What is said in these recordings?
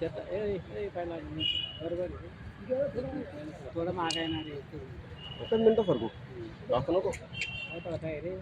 पहिला बरोबर थोडं महाग आहे ना रे. एकच मिनटं सरकू जास्त नको. काय आहे रे.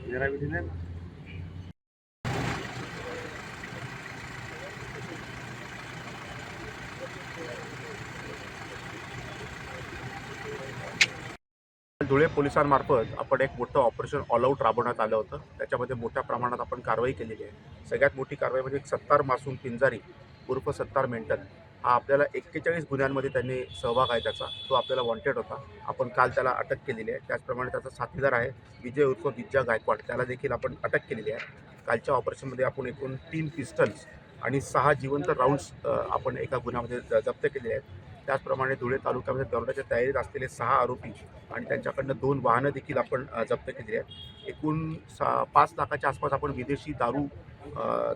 जरा विधी नाही ना. धुळे पोलिसांमार्फत आपण एक मोठं ऑपरेशन ऑल आऊट राबवण्यात आलं होतं. त्याच्यामध्ये मोठ्या प्रमाणात आपण कारवाई केलेली आहे. सगळ्यात मोठी कारवाई म्हणजे सत्तार मासूम पिंजारी उर्फ सत्तार मेंटल हा आपल्याला 41 गुन्ह्यांमध्ये त्यांनी सहभाग आहे त्याचा. तो आपल्याला वॉन्टेड होता. आपण काल त्याला अटक केलेली आहे. त्याचप्रमाणे त्याचा साथीदार आहे विजय उर्फ विज्जा गायकवाड, त्याला देखील आपण अटक केलेली आहे. कालच्या ऑपरेशनमध्ये आपण एकूण 3 पिस्टल्स आणि 6 जिवंत राऊंड्स आपण एका गुन्ह्यामध्ये जप्त केलेले आहेत. त्याचप्रमाणे धुळे तालुक्यामध्ये दरोड्याच्या तयारीत असलेले 6 आरोपी आणि त्यांच्याकडनं 2 वाहनं देखील आपण जप्त केलेली आहेत. एकूण 5 लाखाच्या आसपास आपण विदेशी दारू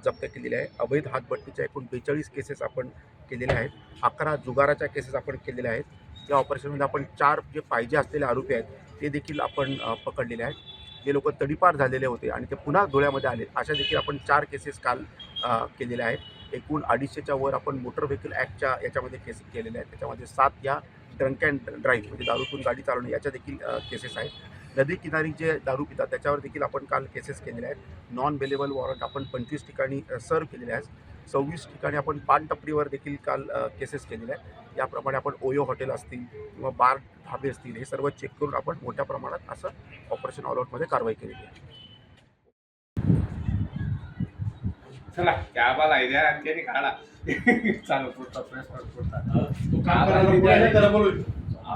जप्त केलेली आहे. अवैध हातभट्टीच्या एकूण 42 केसेस आपण केलेल्या आहेत. 11 जुगाराच्या केसेस आपण केलेल्या आहेत. या ऑपरेशनमध्ये आपण 4 जे पाहिजे असलेले आरोपी आहेत ते देखील आपण पकडलेले आहेत. जे लोक तडीपार झालेले होते आणि ते पुन्हा धुळ्यामध्ये आले अशा देखील आपण 4 केसेस काल केलेल्या आहेत. एकूण 250च्या वर आपण मोटर व्हेकल ॲक्टच्या याच्यामध्ये केसेस केलेल्या आहेत. त्याच्यामध्ये 7 या ड्रंक अँड ड्राईव्ह म्हणजे दारूतून गाडी चालवणे याच्या देखील केसेस आहेत. नदी किनारी जे दारू पितात त्याच्यावर देखील आपण काल केसेस केलेल्या आहेत. नॉन बेलेबल वॉरंट आपण 25 ठिकाणी सर्व केलेले आहेत. 26 ठिकाणी आपण पान टपरीवर देखील काल केसेस केलेल्या आहेत. याप्रमाणे आपण ओयो हॉटेल असतील किंवा बार ढाबे असतील हे सर्व चेक करून आपण मोठ्या प्रमाणात असं ऑपरेशन ऑल आउटमध्ये कारवाई केलेली आहे. चला क्या बाल आयडिया आणखी काढा. चालू पुढचा प्रेस पुढचा तू काम करायला बोलू. हा